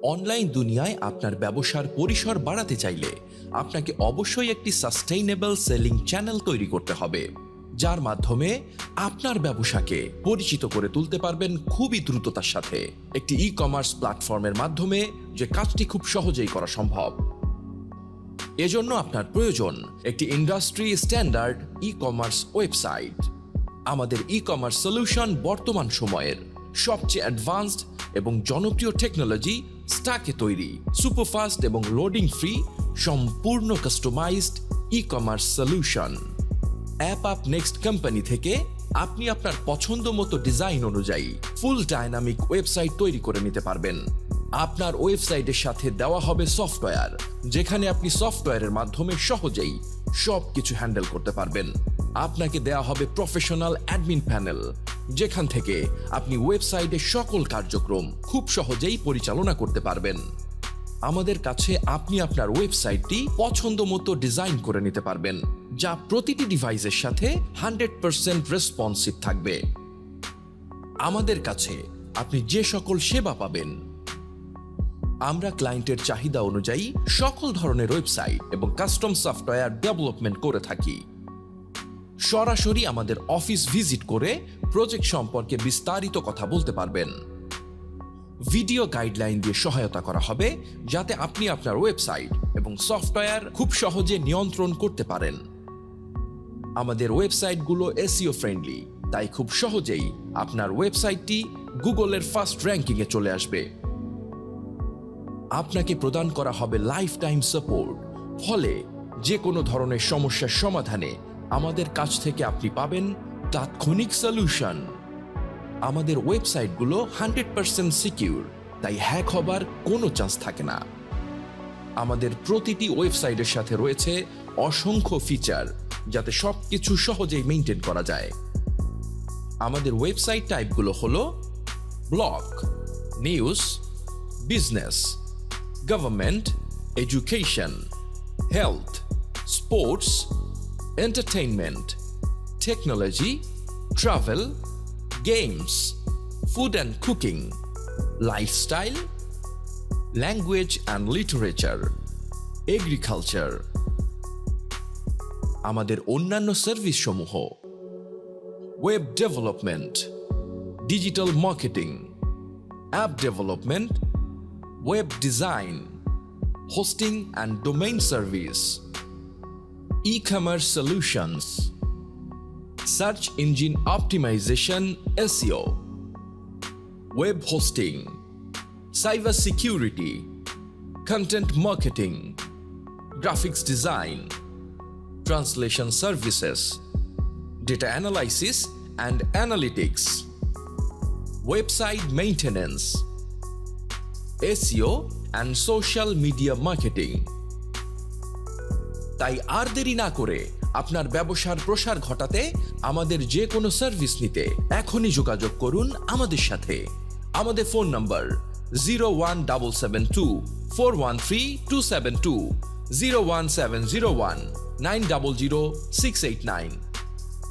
Online দুনিয়ায় আপনার ব্যবসার পরিসর বাড়াতে চাইলে আপনাকে অবশ্যই একটি সাস্টেইনেবল সেলিং চ্যানেল তৈরি করতে হবে, যার মাধ্যমে আপনার ব্যবসাকে পরিচিত করে তুলতে পারবেন খুবই দ্রুততার সাথে একটি ই-কমার্স প্ল্যাটফর্মের মাধ্যমে, যে কাজটি খুব সহজেই করা সম্ভব। এজন্য আপনার প্রয়োজন একটি ইন্ডাস্ট্রি স্ট্যান্ডার্ড ই-কমার্স ওয়েবসাইট। আমাদের ই-কমার্স সলিউশন বর্তমান সময়ের সবচেয়ে অ্যাডভান্সড এবং জনপ্রিয় টেকনোলজি স্ট্যাকে তৈরি, সুপারফাস্ট এবং লোডিং ফ্রি সম্পূর্ণ customised e-commerce solution. AppUpNext company থেকে আপনি আপনার পছন্দ মতো ডিজাইন অনুযায়ী ফুল ডাইনামিক ওয়েবসাইট তৈরি করে নিতে পারবেন। আপনার ওয়েবসাইটের সাথে দেওয়া হবে সফটওয়্যার, যেখানে আপনি সফটওয়্যারের মাধ্যমে সহজেই সবকিছু হ্যান্ডেল করতে পারবেন। আপনাকে দেওয়া হবে প্রফেশনাল অ্যাডমিন প্যানেল, যেখান থেকে আপনি ওয়েবসাইটের সকল কার্যক্রম খুব সহজেই পরিচালনা করতে পারবেন। আমাদের কাছে আপনি আপনার ওয়েবসাইটটি পছন্দ মতো ডিজাইন করে নিতে পারবেন, যা প্রতিটি ডিভাইসের সাথে 100% রেসপন্সিভ থাকবে। আমাদের কাছে আপনি যে সকল সেবা পাবেন, আমরা ক্লায়েন্টের চাহিদা অনুযায়ী সকল ধরনের ওয়েবসাইট এবং কাস্টম সফটওয়্যার ডেভেলপমেন্ট করে থাকি। সরাসরি আমাদের অফিস ভিজিট করে প্রজেক্ট সম্পর্কে বিস্তারিত কথা বলতে পারবেন। ভিডিও গাইডলাইন দিয়ে সহায়তা করা হবে, যাতে আপনি আপনার ওয়েবসাইট এবং সফটওয়্যার খুব সহজে নিয়ন্ত্রণ করতে পারেন। আমাদের ওয়েবসাইটগুলো এসইও ফ্রেন্ডলি, তাই খুব সহজেই আপনার ওয়েবসাইটটি গুগলের ফার্স্ট র্যাঙ্কিংয়ে চলে আসবে। আপনাকে প্রদান করা হবে লাইফ টাইম সাপোর্ট, ফলে যে কোনো ধরনের সমস্যার সমাধানে আমাদের কাছ থেকে আপনি পাবেন তাৎক্ষণিক সলিউশন। আমাদের ওয়েবসাইটগুলো 100% সিকিউর, তাই হ্যাক হবার কোনো চান্স থাকে না। আমাদের প্রতিটি ওয়েবসাইটের সাথে রয়েছে অসংখ্য ফিচার, যাতে সবকিছু সহজেই মেইনটেইন করা যায়। আমাদের ওয়েবসাইট টাইপগুলো হলো blog, news, business, government, education, health, sports, entertainment, technology, travel, games, food and cooking, lifestyle, language and literature, agriculture। আমাদের অন্যান্য সার্ভিস সমূহ web development, digital marketing, app development, web design, hosting and domain service, e-commerce solutions, search engine optimization SEO, web hosting, cyber security, content marketing, graphics design, translation services, data analysis and analytics, website maintenance, SEO and social media marketing। তাই আর দেরি না করে আপনার ব্যবসার প্রসার ঘটাতে আমাদের যে কোনো সার্ভিস নিতে এখনই যোগাযোগ করুন আমাদের সাথে। আমাদের ফোন নম্বর 01772413272, 01701900689।